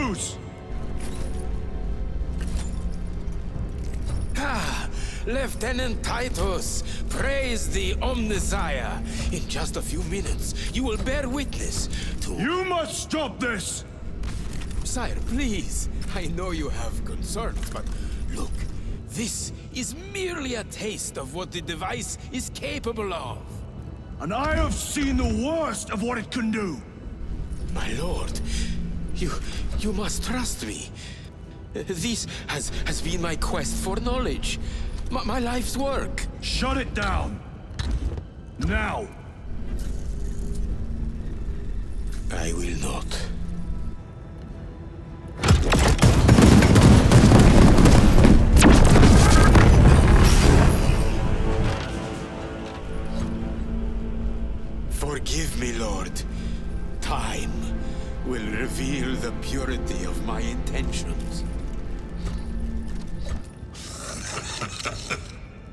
lose! Ah, Lieutenant Titus, praise the Omnisire. In just a few minutes, you will bear witness to... You must stop this! Sire, please. I know you have concerns, but look, this is merely a taste of what the device is capable of. And I have seen the worst of what it can do! My lord, you must trust me. This has been my quest for knowledge. My life's work. Shut it down! Now! I will not. Forgive me, Lord. Time will reveal the purity of my intentions.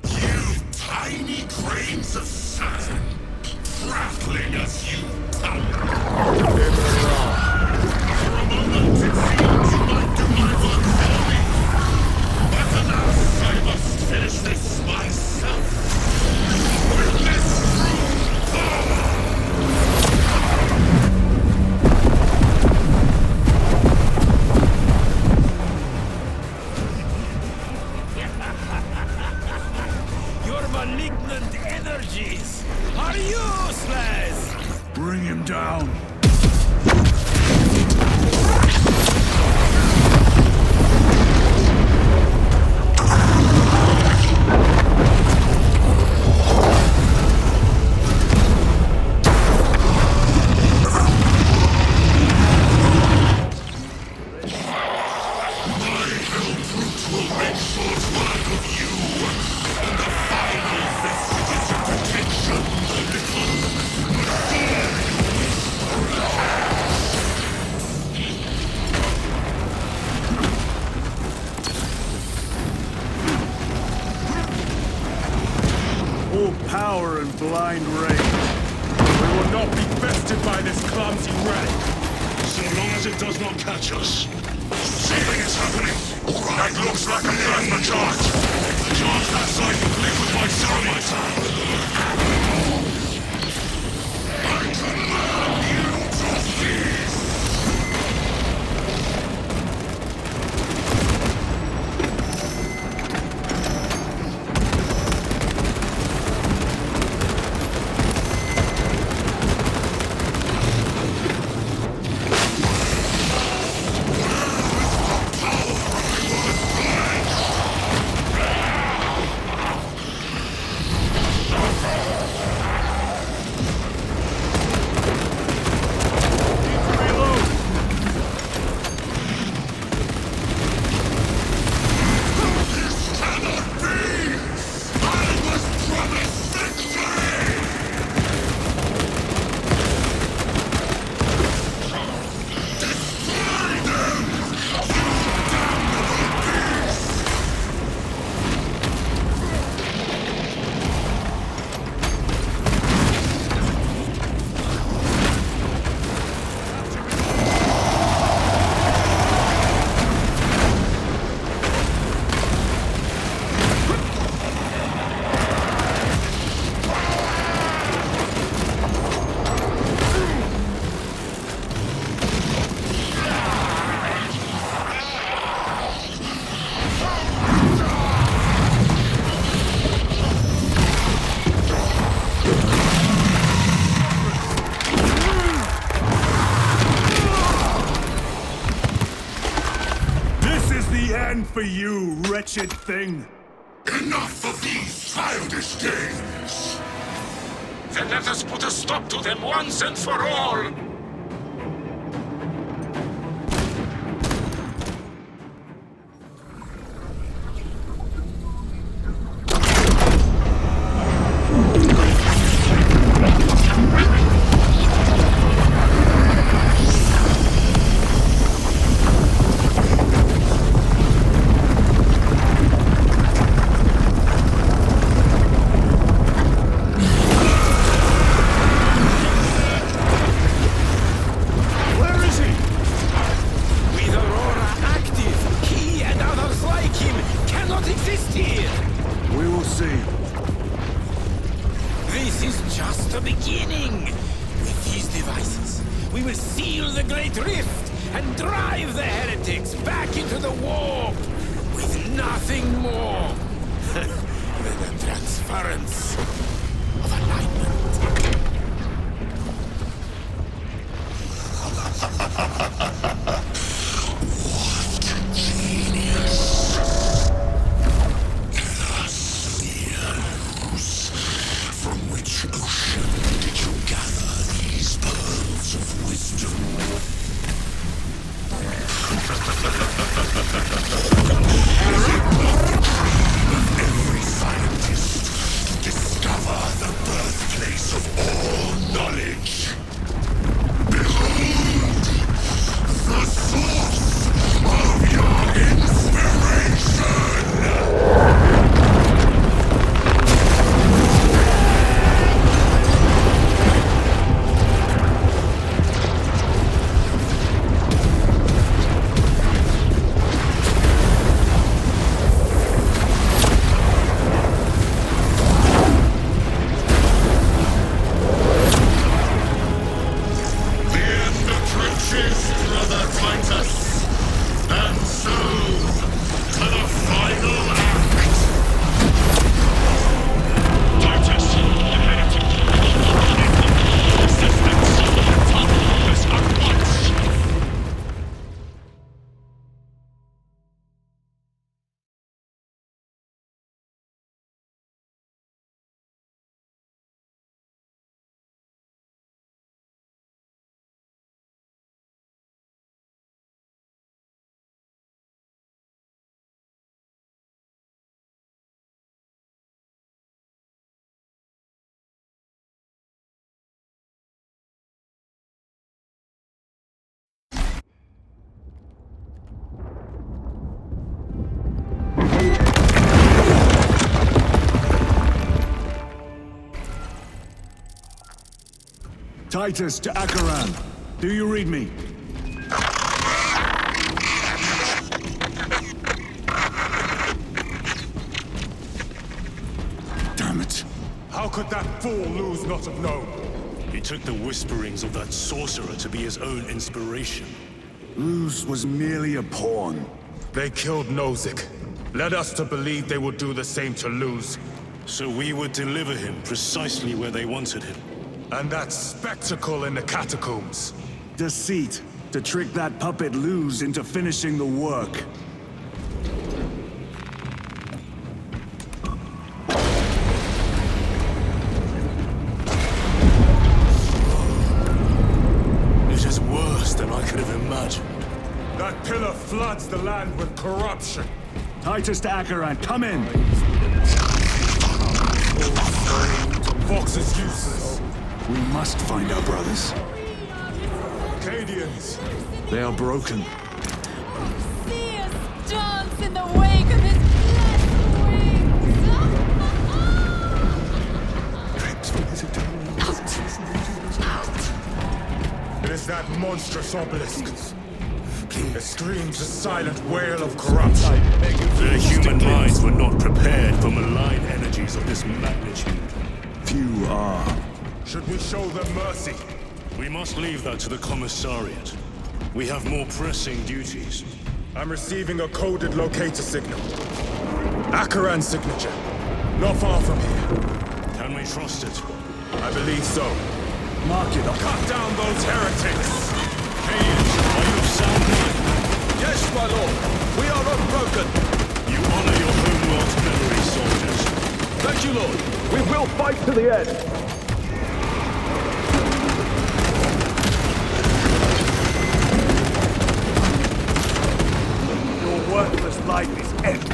You tiny grains of sand, prattling as you come. For a moment it seemed you might do my work for me. But alas, I must finish this myself. With this true power! Your malignant energies are useless! Bring him down! Power and blind rage. We will not be bested by this clumsy relic. So long as it does not catch us. Something is happening. That looks like a plasma charge. The charge that side will live with my ceramides. I command you to cease! For you, wretched thing! Enough of these childish games! Then let us put a stop to them once and for all! a beginning. With these devices, we will seal the Great Rift and drive the heretics back into the warp with nothing more than the transference of alignment. From which ocean did you gather these pearls of wisdom? Is it not the dream of every scientist to discover the birthplace of all knowledge? Behold, the source of your inspiration! Brother Titus, and so to the final act. Titus, the heretic resistance attack us at once. Titus to Chairon. Do you read me? Damn it. How could that fool lose not have known? He took the whisperings of that sorcerer to be his own inspiration. Luz was merely a pawn. They killed Nozick. Led us to believe they would do the same to Luz. So we would deliver him precisely where they wanted him. And that spectacle in the catacombs. Deceit, to trick that puppet Luz into finishing the work. It is worse than I could have imagined. That pillar floods the land with corruption. Titus to Chairon, come in! Fox is useless. We must find our brothers. Acadians, they are broken. See us dance in the wake of his blessed wings. It is that monstrous obelisk. It screams a silent wail of corruption. Their human minds were not prepared for malign energies of this magnitude. Few are. Should we show them mercy? We must leave that to the commissariat. We have more pressing duties. I'm receiving a coded locator signal. Chairon's signature. Not far from here. Can we trust it? I believe so. Mark it. Cut down those heretics! Acadians, are you of sound mind? Yes, my lord. We are unbroken. You honor your homeworld's memory, soldiers. Thank you, lord. We will fight to the end. Your worthless life is ended.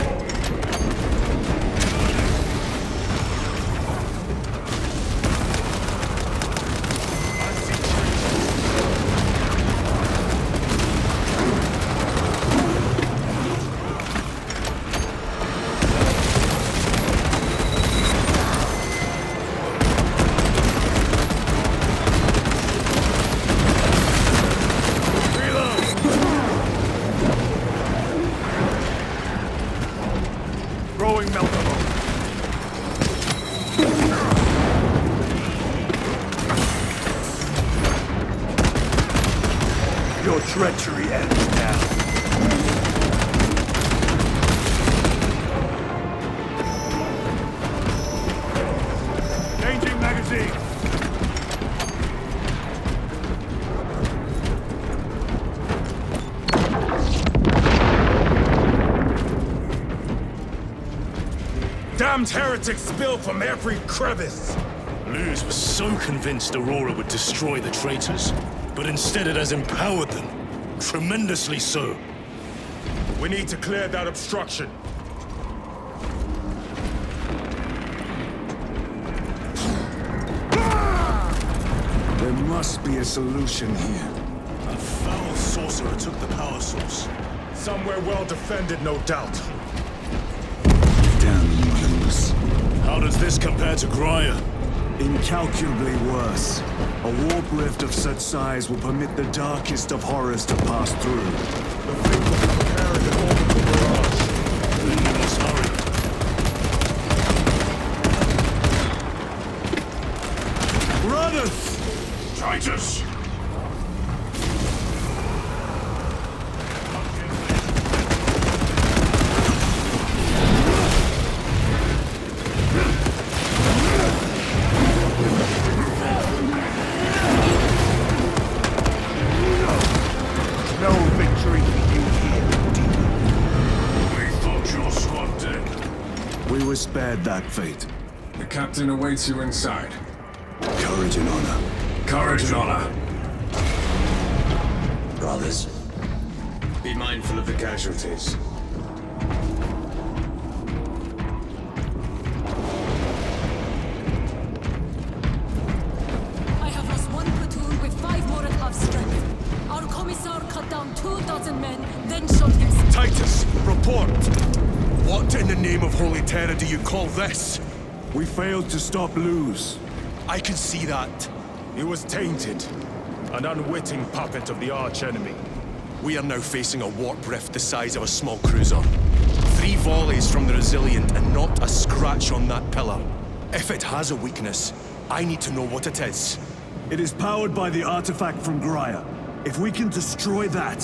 Your treachery ends now. Changing magazine. Damned heretics spill from every crevice. Luz was so convinced Aurora would destroy the traitors, but instead it has empowered them. Tremendously so. We need to clear that obstruction. There must be a solution here. A foul sorcerer took the power source. Somewhere well defended, no doubt. Damn you, Luz. How does this compare to Graia? Incalculably worse. A warp rift of such size will permit the darkest of horrors to pass through. The thing will be preparing an orbital barrage. Then we must hurry. Brothers! Titus! No victory for you here, demon. We thought your squad dead. We were spared that fate. The captain awaits you inside. Courage and honor. Courage and honor. Brothers, Be mindful of the casualties. I have lost one platoon with 5 more at half strength. Our commissar cut down 24 men, then shot him. Titus, report! What in the name of Holy Terror do you call this? We failed to stop Luz. I can see that. He was tainted. An unwitting puppet of the arch-enemy. We are now facing a warp rift the size of a small cruiser. 3 volleys from the Resilient and not a scratch on that pillar. If it has a weakness, I need to know what it is. It is powered by the artifact from Graia. If we can destroy that...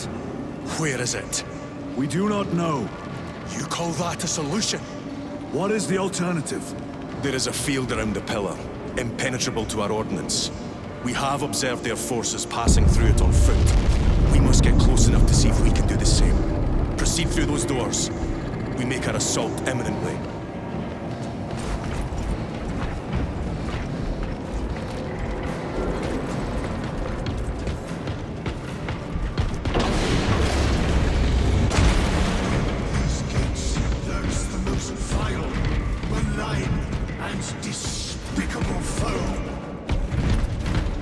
Where is it? We do not know. You call that a solution? What is the alternative? There is a field around the pillar, impenetrable to our ordnance. We have observed their forces passing through it on foot. We must get close enough to see if we can do the same. Proceed through those doors. We make our assault imminently. These gates lurks the most vile, malign, and despicable foe.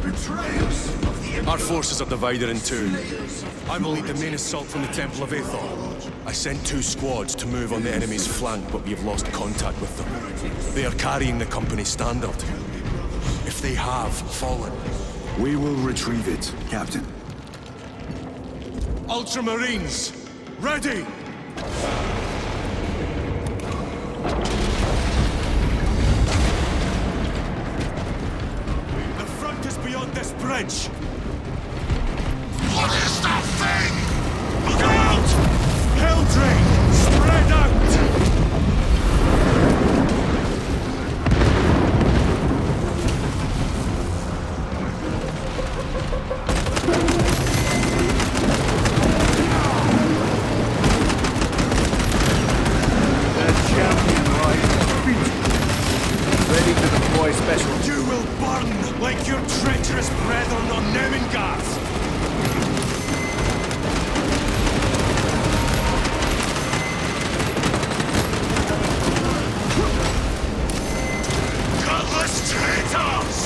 Betrayers of the Empire. Our forces are divided in 2. I will lead the main assault from the Temple of Aethor. I sent 2 squads to move on the enemy's flank, but we have lost contact with them. They are carrying the company standard. If they have fallen... We will retrieve it, Captain. Ultramarines! Ready! The front is beyond this bridge! What is that thing? Look out! Helldrain! Spread out! The champion lies feet. Ready to deploy special. You will burn like your treacherous brethren on Nemengard! Godless traitors!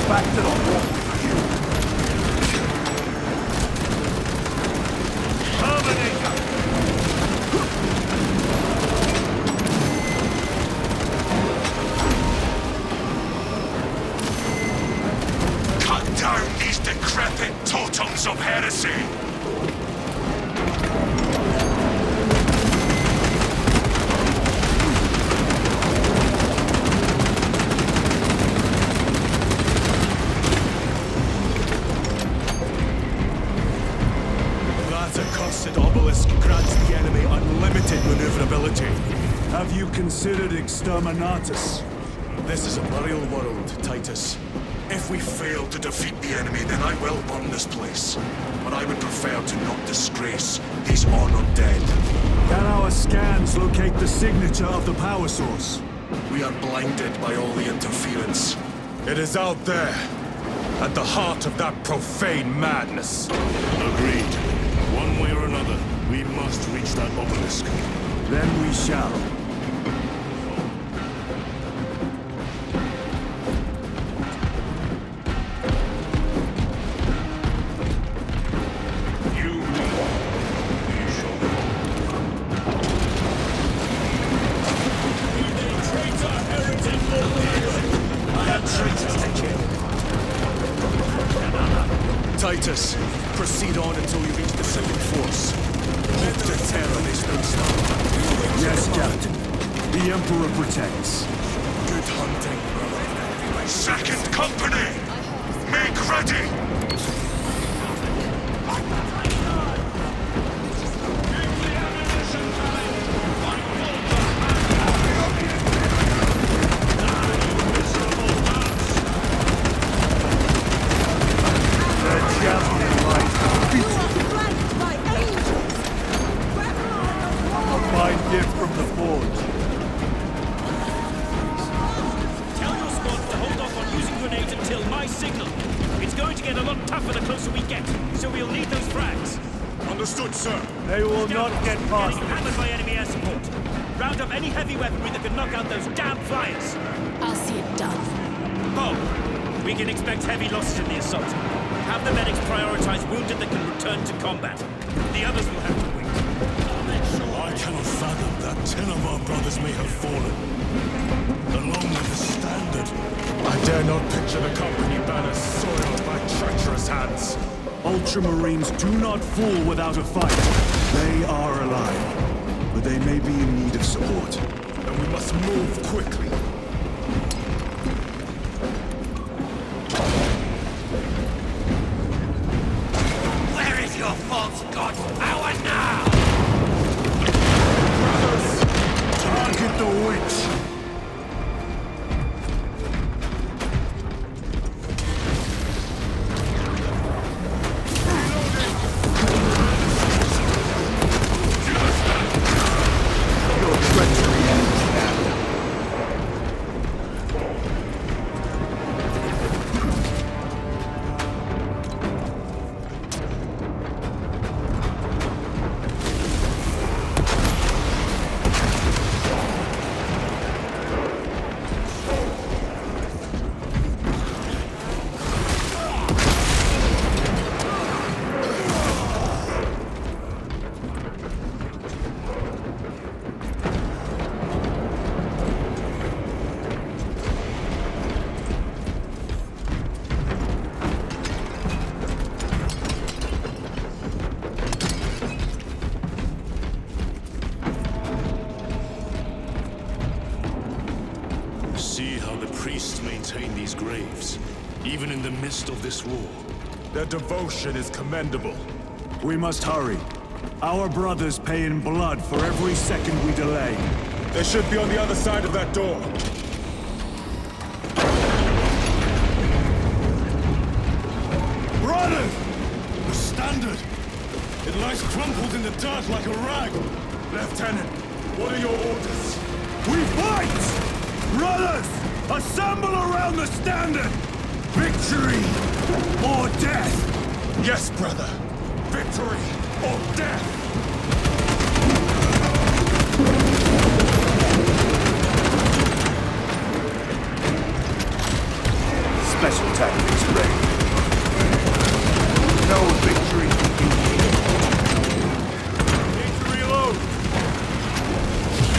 Back to the wall for you! Terminator! Cut down these decrepit totems of heresy! cursed obelisk grants the enemy unlimited maneuverability. Have you considered exterminatus? This is a burial world, Titus. If we fail to defeat the enemy, then I will burn this place. But I would prefer to not disgrace these honored dead. Can our scans locate the signature of the power source? We are blinded by all the interference. It is out there, at the heart of that profane madness. Agreed. One way or another, we must reach that obelisk. Then we shall. Titus, proceed on until you reach the second force. Hope to terror this no stop. Yes, Captain. The Emperor protects. Good hunting, brother. Second company! Make ready! Understood, sir. They will not get past Getting hammered by enemy air support. Round up any heavy weaponry that can knock out those damn flyers. I'll see it done. Bo, we can expect heavy losses in the assault. Have the medics prioritize wounded that can return to combat. The others will have to wait. I cannot fathom that 10 of our brothers may have fallen, along with the standard. I dare not picture the company banners soiled by treacherous hands. Ultramarines do not fall without a fight. They are alive, but they may be in need of support. And we must move quickly. Where is your false god's power now? Brothers, target the witch! Graves, even in the midst of this war. Their devotion is commendable. We must hurry. Our brothers pay in blood for every second we delay. They should be on the other side of that door. Brothers! The standard! It lies crumpled in the dirt like a rag. Lieutenant, what are your orders? We fight! Brothers! Assemble around the standard! Victory or death! Yes, brother. Victory or death! Special tactics ready. No victory Need to reload!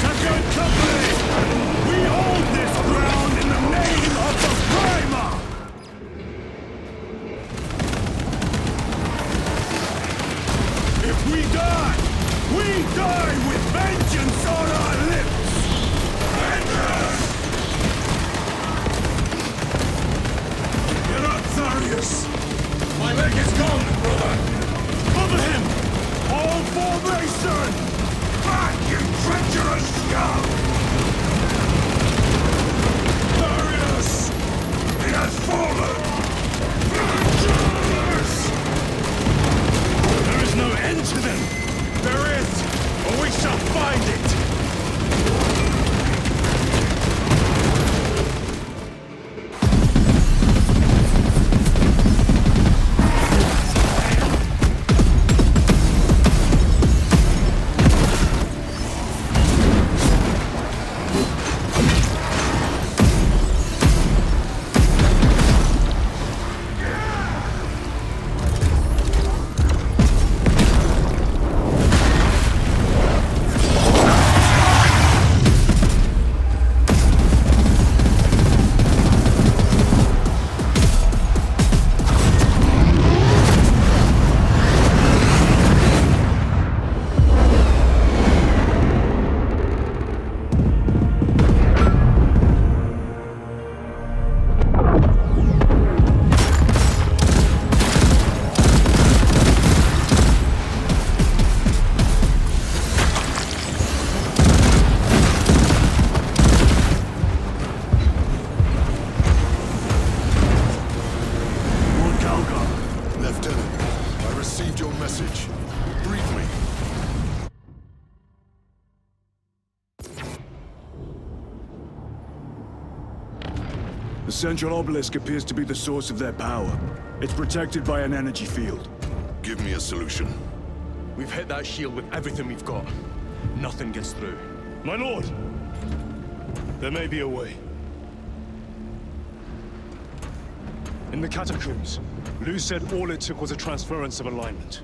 Second company! We hold this ground in the name of the Primer! If we die with vengeance on our lips! You're not Zarius! My leg is gone, brother! Cover him! All message. Brief me. The central obelisk appears to be the source of their power. It's protected by an energy field. Give me a solution. We've hit that shield with everything we've got. Nothing gets through. My lord! There may be a way. In the catacombs, Lou said all it took was a transference of alignment.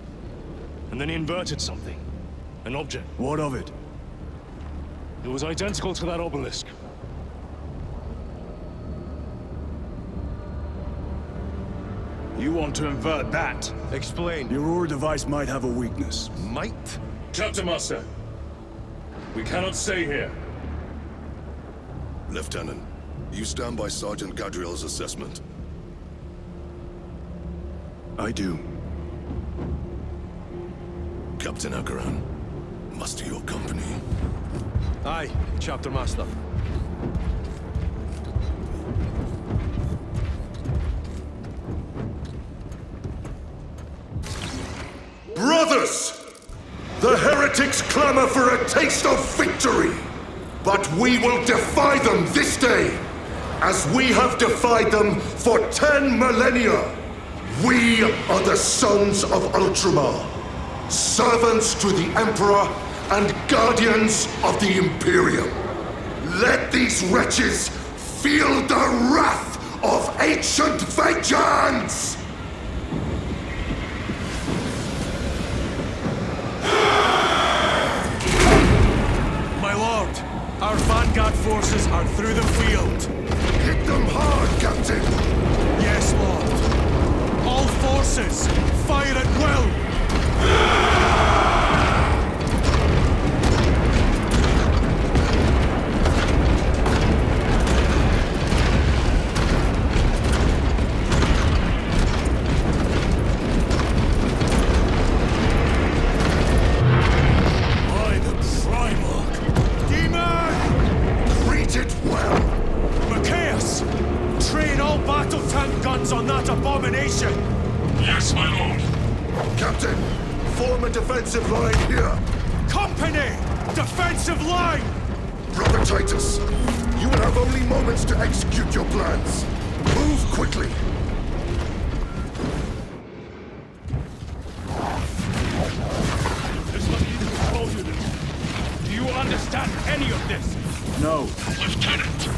And then he inverted something. An object. What of it? It was identical to that obelisk. You want to invert that? Explain. The Aurora device might have a weakness. Might? Chapter Master, we cannot stay here. Lieutenant, you stand by Sergeant Gadriel's assessment. I do. Captain Chairon, muster your company. Aye, Chapter Master. Brothers! The heretics clamor for a taste of victory! But we will defy them this day, as we have defied them for 10 millennia! We are the sons of Ultramar, servants to the Emperor and guardians of the Imperium. Let these wretches feel the wrath of ancient vengeance! My lord, our vanguard forces are through the field. Hit them hard, Captain! Yes, Lord. All forces, fire at will! By the Primarch! Demon! Read it well! Machias! Train all battle tank guns on that abomination! Yes, my lord. Captain, form a defensive line here. Company! Defensive line! Brother Titus, you will have only moments to execute your plans. Move quickly. There's nothing you can control you. Do you understand any of this? No. Lieutenant, do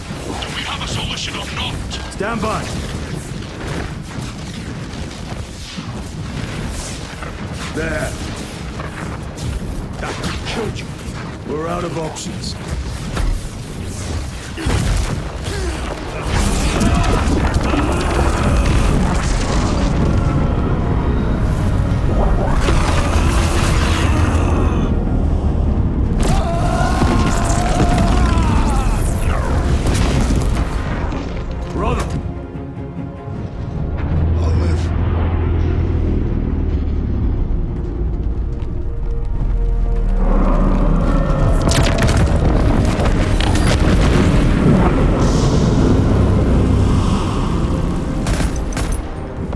we have a solution or not? Stand by. There. That killed you. We're out of options. Brother! I'll live.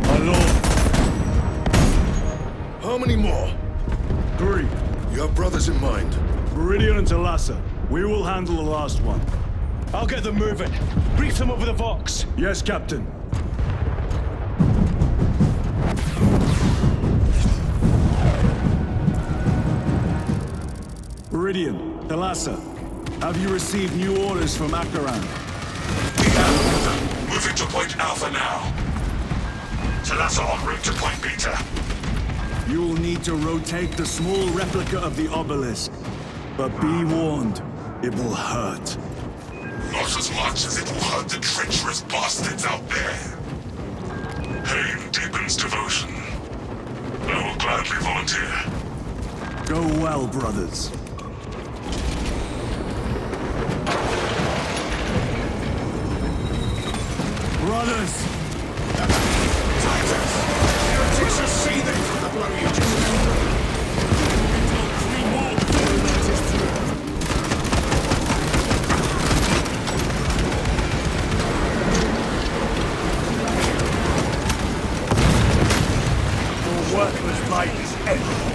My lord! How many more? 3. You have brothers in mind. Meridian and Talassa. We will handle the last one. I'll get them moving. Brief them over the Vox. Yes, Captain. Meridian, Talassa, have you received new orders from Chairon? Moving to Point Alpha now. Talassa en route to Point Beta. You will need to rotate the small replica of the obelisk. But be warned, it will hurt. Not as much as it will hurt the treacherous bastards out there. Pain deepens devotion. I will gladly volunteer. Go well, brothers. Brothers! Titus! Heretics are seething from the blow you just made. Three more before the night is through. Your worthless life is ended.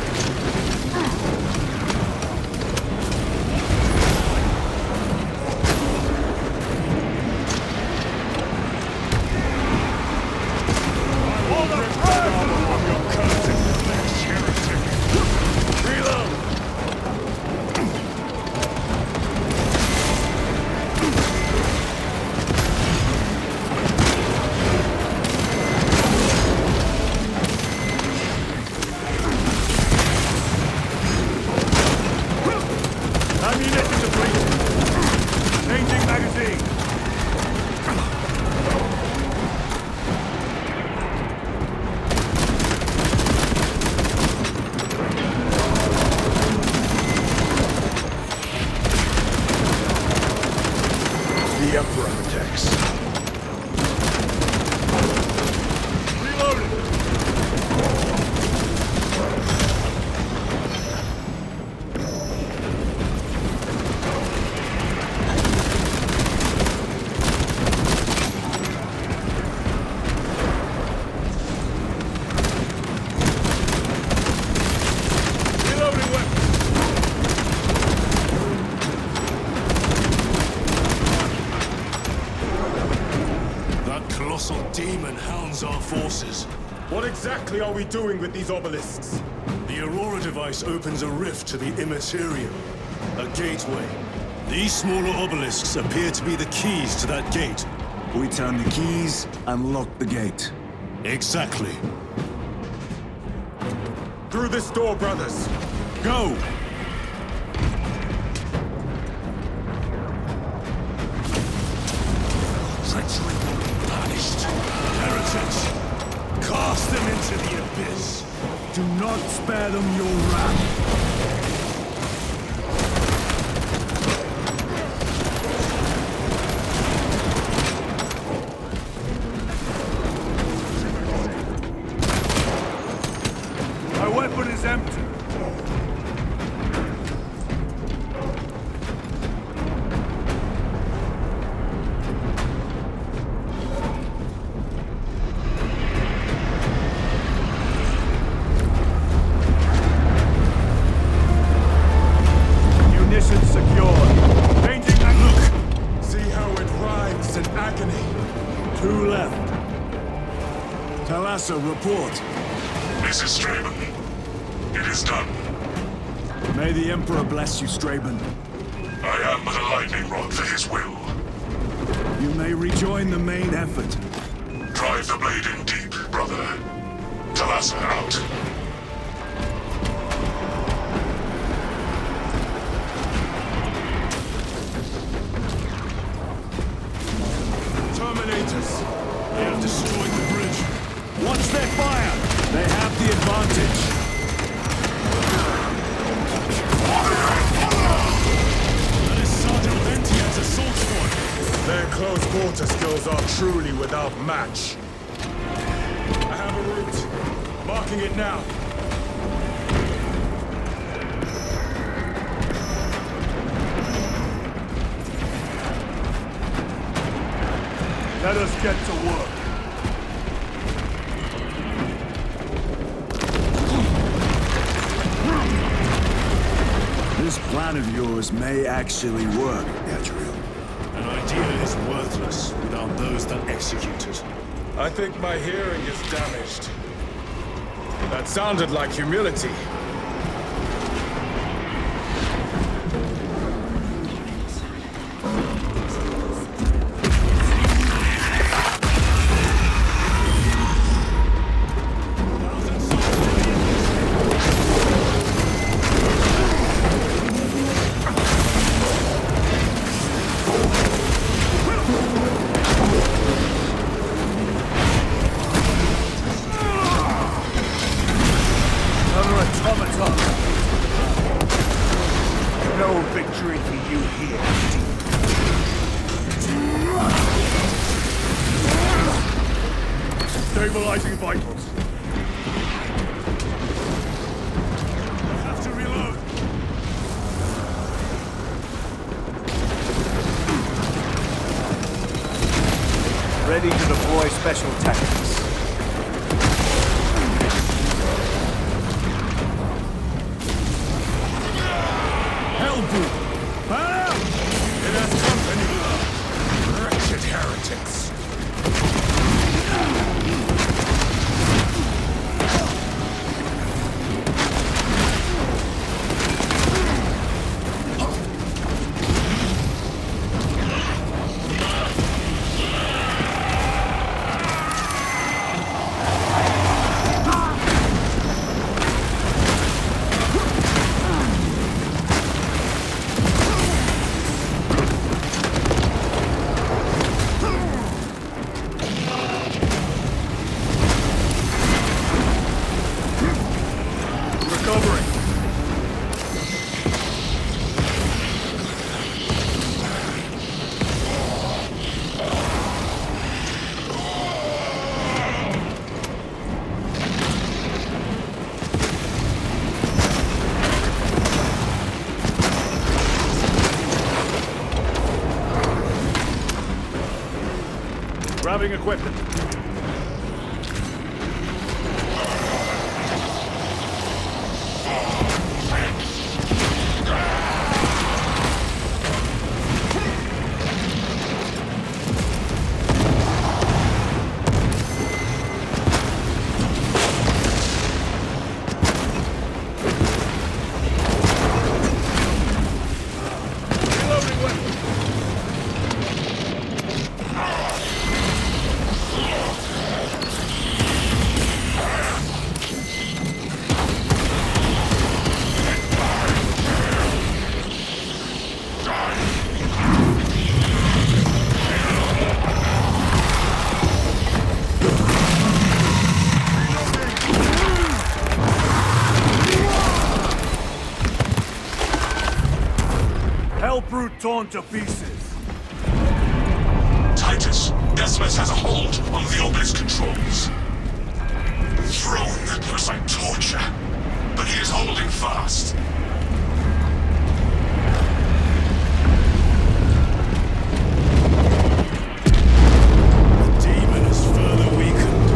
The Emperor protects. Demon hounds our forces. What exactly are we doing with these obelisks? The Aurora device opens a rift to the immaterial, a gateway. These smaller obelisks appear to be the keys to that gate. We turn the keys and lock the gate. Exactly. Through this door, brothers. Go! Treachery punished. Heretics, cast them into the abyss. Do not spare them your wrath. My weapon is empty. Report. Mrs. Straben, it is done. May the Emperor bless you, Straben. I am but a lightning rod for his will. You may rejoin the main effort. Drive the blade in deep, brother. Talassa out. Terminators. They have destroyed the bridge. Watch their fire! They have the advantage. That is Sergeant Ventiat's assault squad. Their close quarter skills are truly without match. I have a route. Marking it now. Let us get to work. This plan of yours may actually work, Gadriel. An idea is worthless without those that execute it. I think my hearing is damaged. That sounded like humility. No victory for you here. Stabilizing vitals. I have to reload. Ready to deploy special tactics. covering. Grabbing equipment. Brute torn to pieces. Titus, Decimus has a hold on the obelisk controls. Throne looks like torture, but he is holding fast. The demon is further weakened.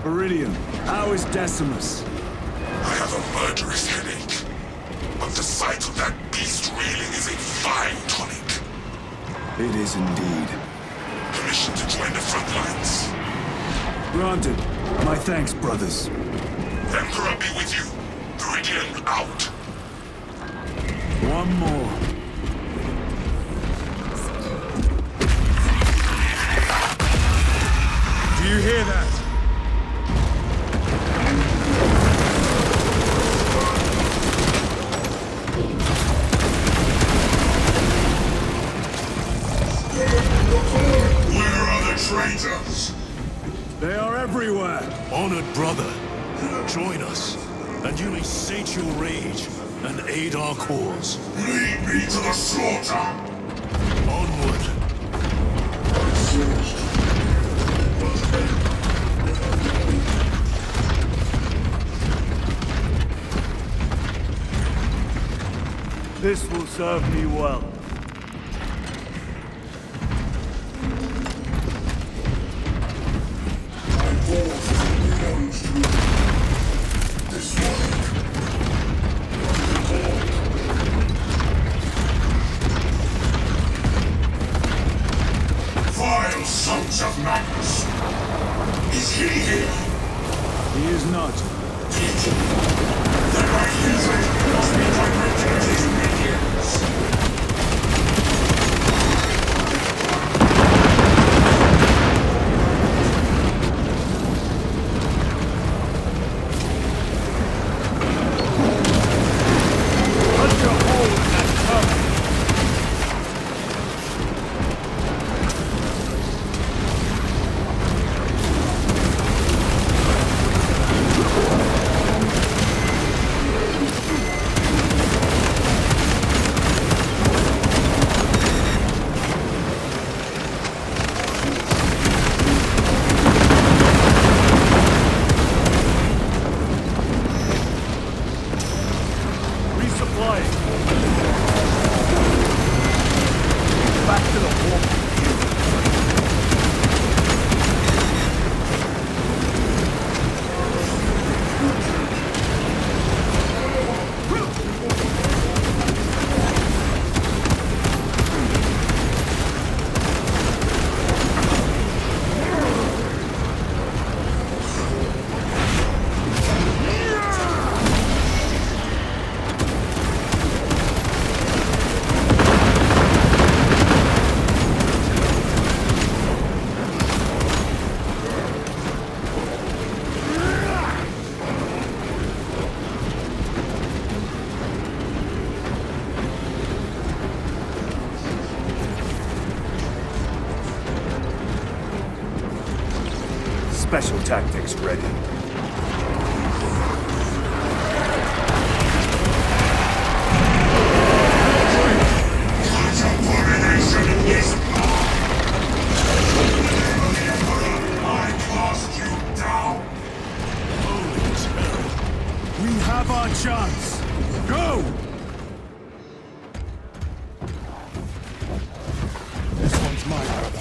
Viridian, how is Decimus? I have a murderous headache. But the sight of that beast reeling is a fine tonic. It is indeed. Permission to join the front lines. Granted. My thanks, brothers. Emperor be with you. Viridian out. One more. Do you hear that? Where are the traitors? They are everywhere. Honored brother, join us, and you may sate your rage and aid our cause. Lead me to the slaughter. Onward. This will serve me well. Vile sons of madness. Is he here? He is not. Then my hatred must be directed at his minions. Special tactics ready. have our chance. Go! This one's mine, brother.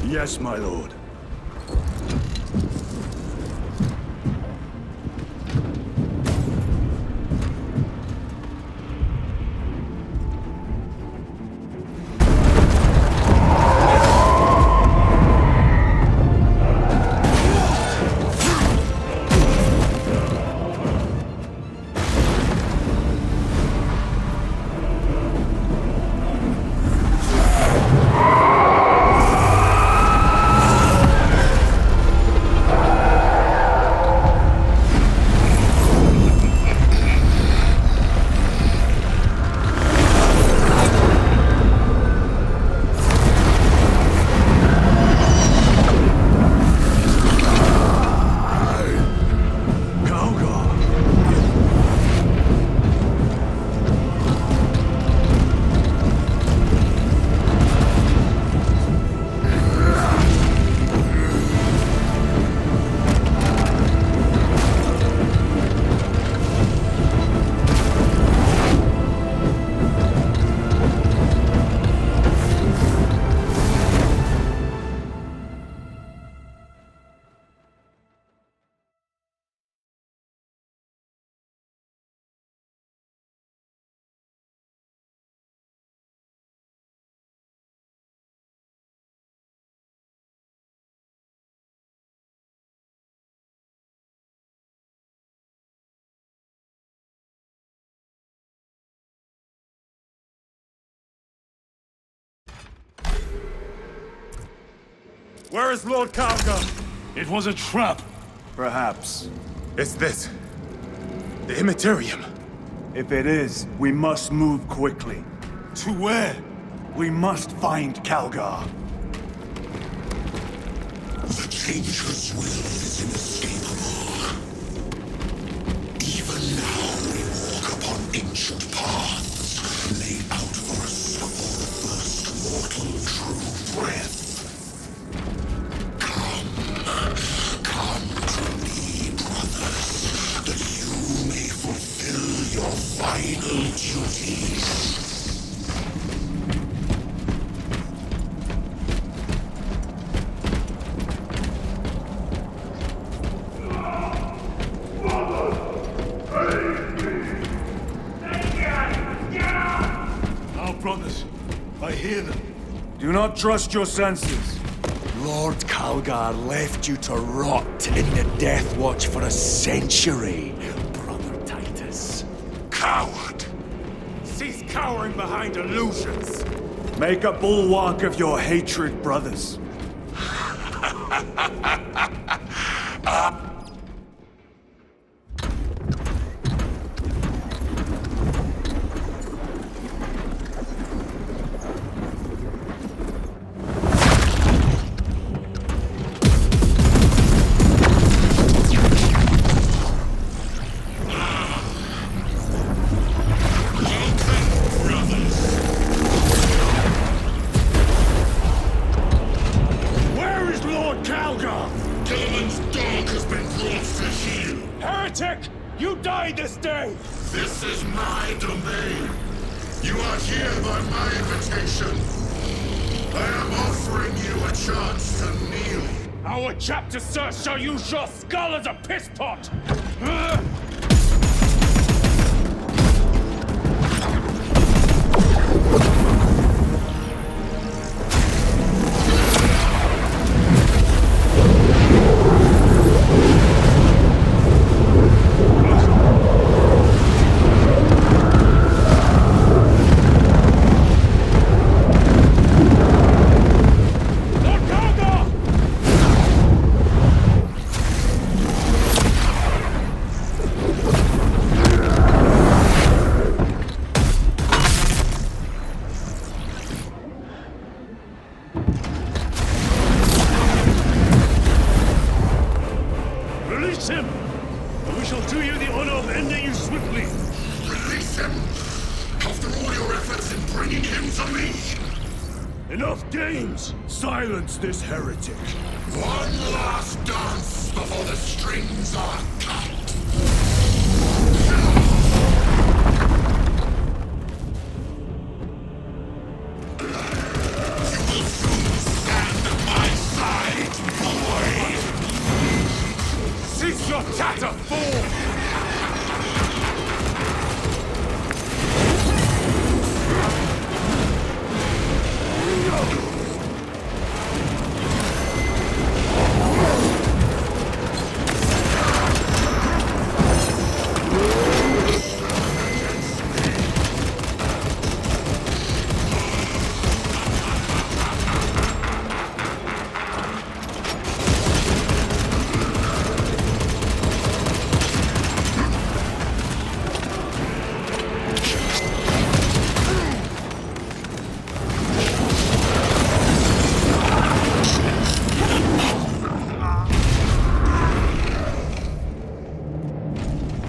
Yes, my lord. Where is Lord Calgar? It was a trap. Perhaps. Is this the Immaterium? If it is, we must move quickly. To where? We must find Calgar. The Changer's will is inescapable. Even now we walk upon ancient paths, laid out for us before the first mortal true breath. Come to me, brothers, that you may fulfill your final duties. Brothers, I hear them. Do not trust your senses. Lord Calgar left you to rot in the Death Watch for a century, Brother Titus. Coward! Cease cowering behind illusions! Make a bulwark of your hatred, brothers. This is my domain. You are here by my invitation. I am offering you a chance to kneel. Our chapter, sir, shall use your skull as a piss pot! Release him, and we shall do you the honor of ending you swiftly. Release him! After all your efforts in bringing him to me! Enough games! Silence this heretic! One last dance before the strings are cut! You will soon stand at my side, boy! Cease your chatter, fool!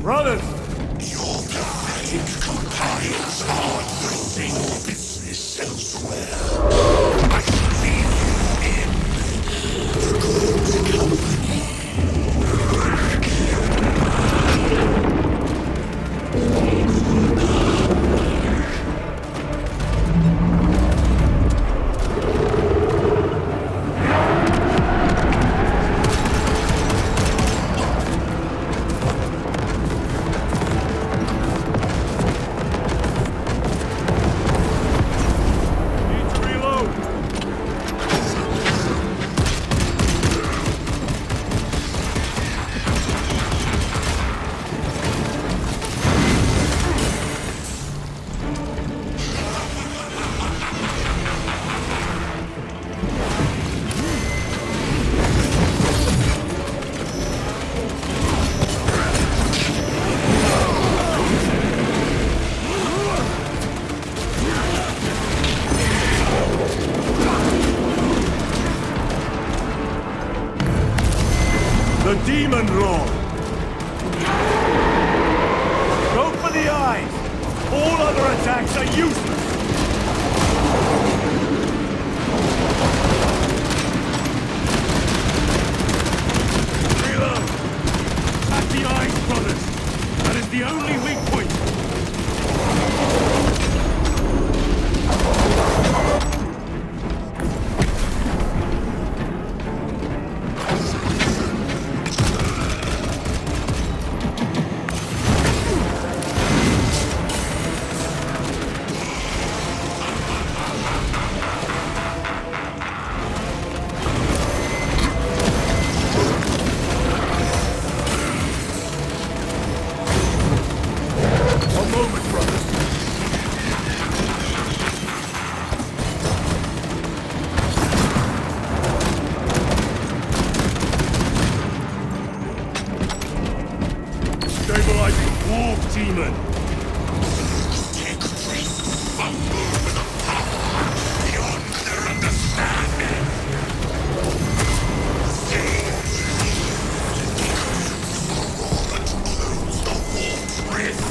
Brothers! Your pathetic companions are doing business elsewhere. I shall leave you in the good company. The Demon Lord! Go for the eyes! All other attacks are useless! Reload! Attack the eyes, brothers! That is the only weak point! Demon! Take priests fumble with a power beyond their understanding. They Aurora to close the warp's rift.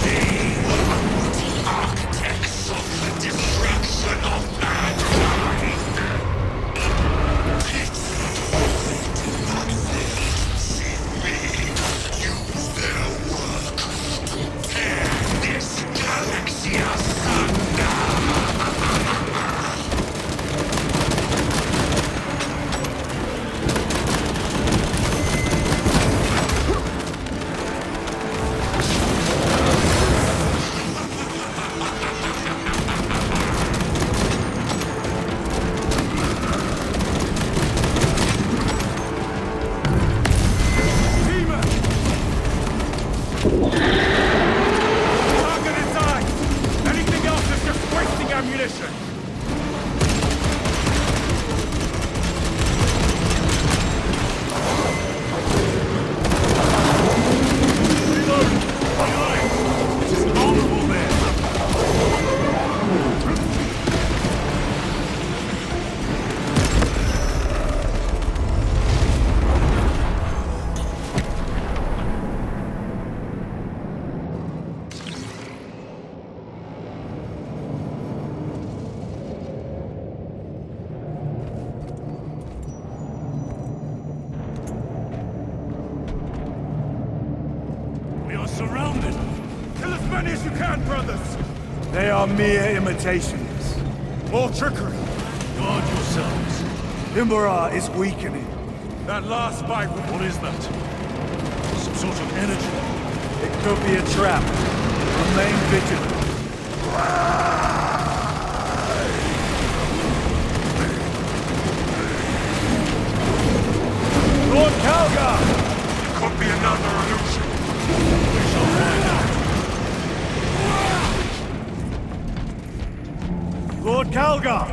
They were unwitting architects of the destruction of mankind. It's so they do not live to see me. You many as you can, brothers! They are mere imitations. More trickery! Guard yourselves. Imbara is weakening. That last bite... What is that? Some sort of energy. It could be a trap. Remain vigilant. Lord Calgar! Could be another illusion. We shall find out. Lord Calgar!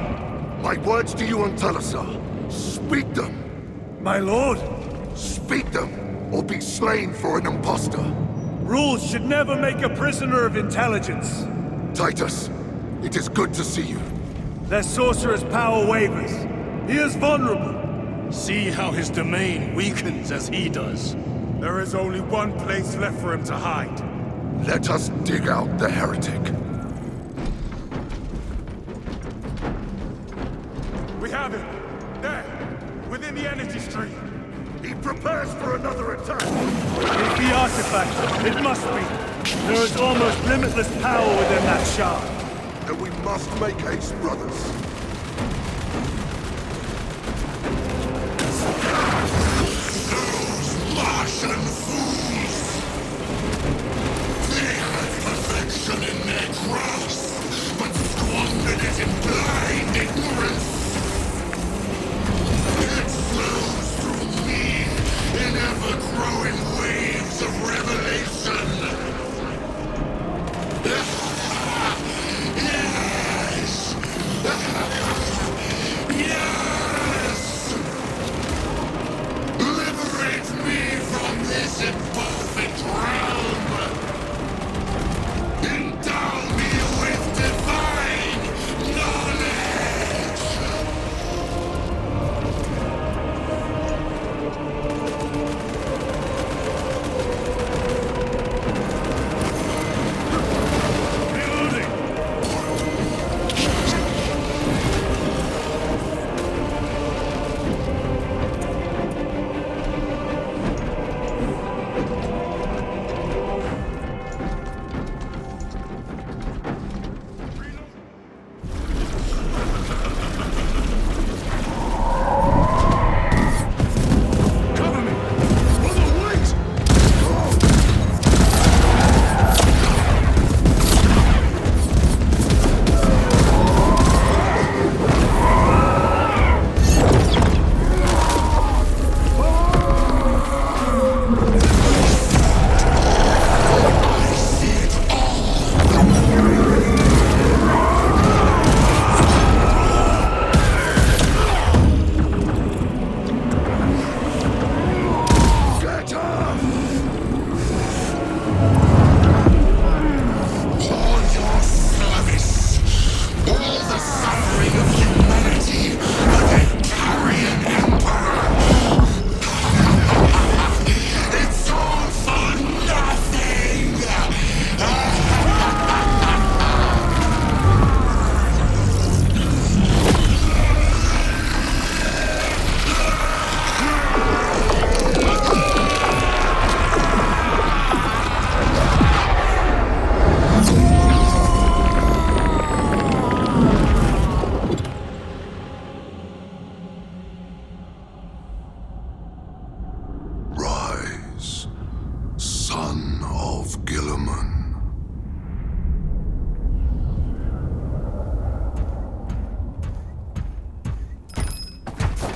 My words to you on Talasa. Speak them. My lord! Speak them, or be slain for an impostor. Rules should never make a prisoner of intelligence. Titus, it is good to see you. Their sorcerer's power wavers. He is vulnerable. See how his domain weakens as he does. There is only one place left for him to hide. Let us dig out the heretic. We have him! There! Within the energy stream! He prepares for another attack. It's the artifact. It must be. There is almost limitless power within that shard. And we must make haste, brothers. Those Martian fools! They had perfection in their grasp, but squandered it in blind ignorance. It flows through me in ever-growing waves of revelation. Yes! Yes! Liberate me from this imperfect realm! Endow me with divine knowledge!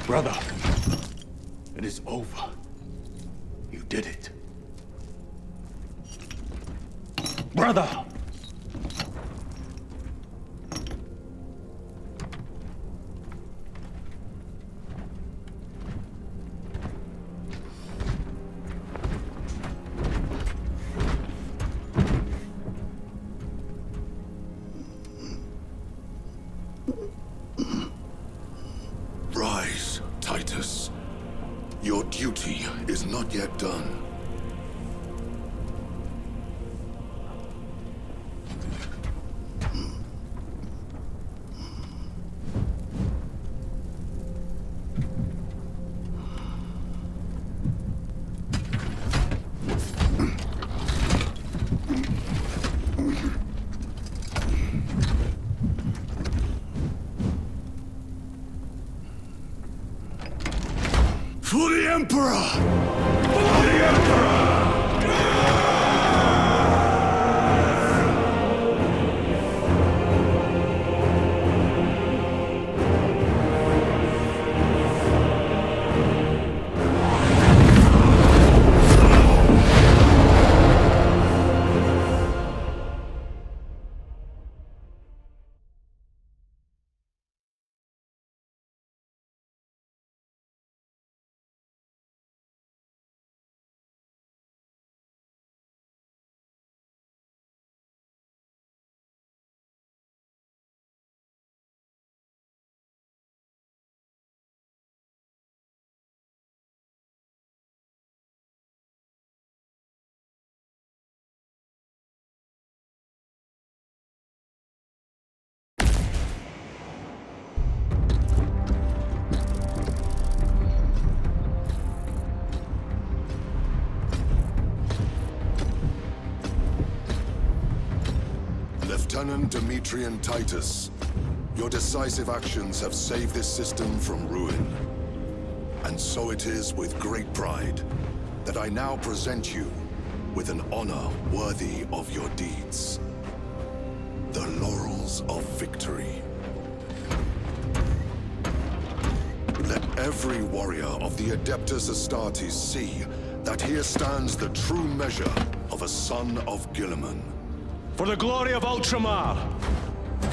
Brother, it is over. You did it. Brother! Rise, Titus. Your duty is not yet done. For the Emperor! For the Emperor! Lieutenant Demetrian Titus, your decisive actions have saved this system from ruin. And so it is with great pride that I now present you with an honor worthy of your deeds. The Laurels of Victory. Let every warrior of the Adeptus Astartes see that here stands the true measure of a son of Guilliman. For the glory of Ultramar!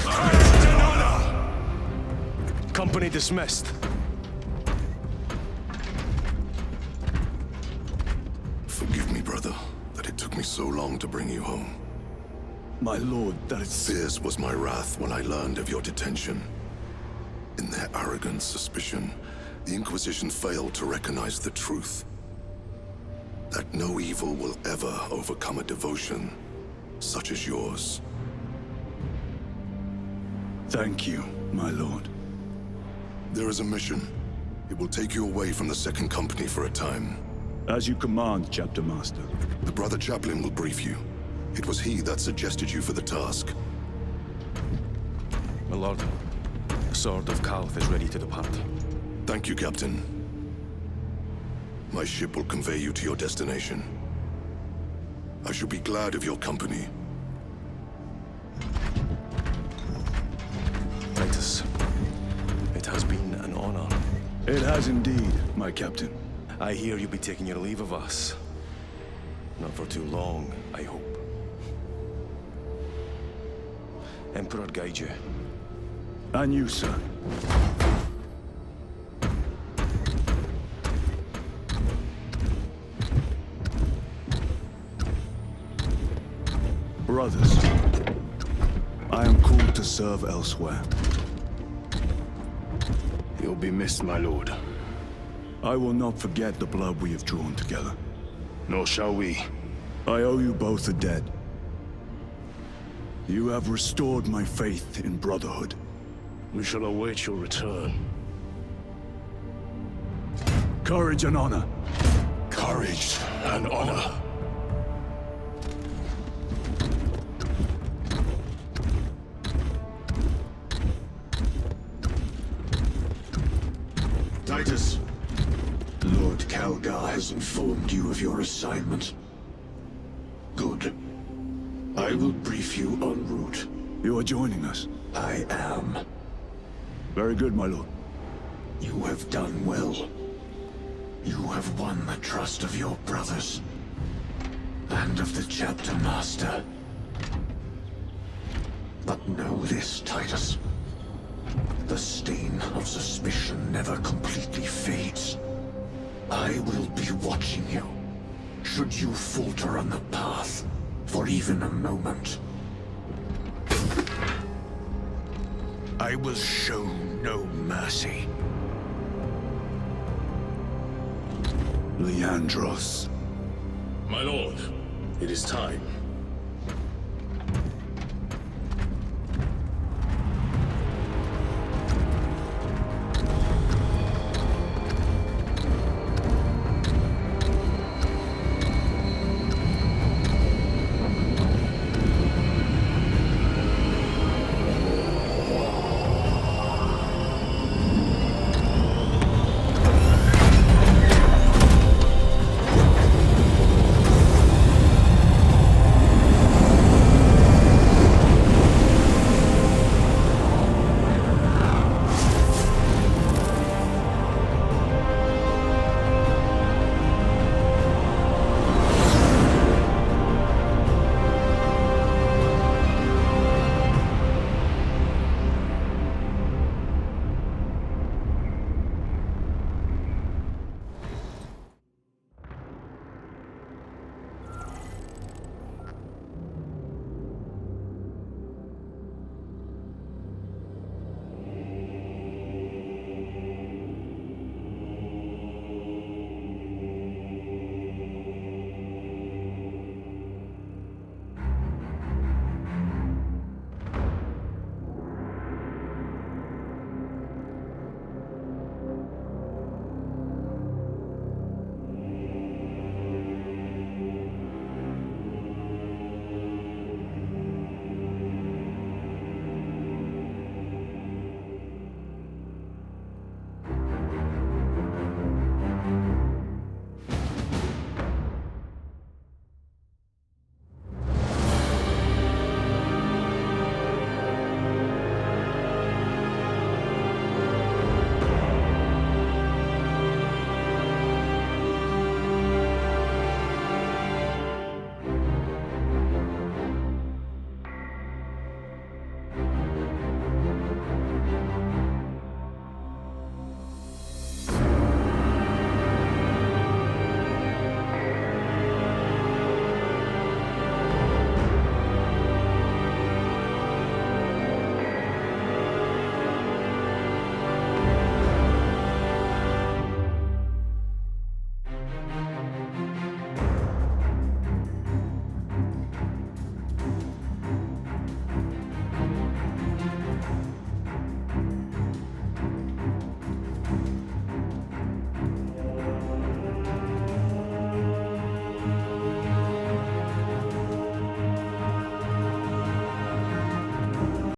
Courage and honor! Company dismissed. Forgive me, brother, that it took me so long to bring you home. My lord, that is... Fierce was my wrath when I learned of your detention. In their arrogant suspicion, the Inquisition failed to recognize the truth. That no evil will ever overcome a devotion such as yours. Thank you, my lord. There is a mission. It will take you away from the Second Company for a time. As you command, Chapter Master. The Brother Chaplain will brief you. It was he that suggested you for the task. My lord, the Sword of Kalth is ready to depart. Thank you, Captain. My ship will convey you to your destination. I shall be glad of your company. Titus, it has been an honor. It has indeed, my captain. I hear you'll be taking your leave of us. Not for too long, I hope. Emperor guide you. And you, sir. Brothers, I am called to serve elsewhere. You'll be missed, my lord. I will not forget the blood we have drawn together. Nor shall we. I owe you both a debt. You have restored my faith in brotherhood. We shall await your return. Courage and honor. Courage and honor. Titus! Lord Calgar has informed you of your assignment. Good. I will brief you en route. You are joining us. I am. Very good, my lord. You have done well. You have won the trust of your brothers. And of the Chapter Master. But know this, Titus. The stain of suspicion never completely fades. I will be watching you. Should you falter on the path, for even a moment. I will show no mercy. Leandros. My lord, it is time.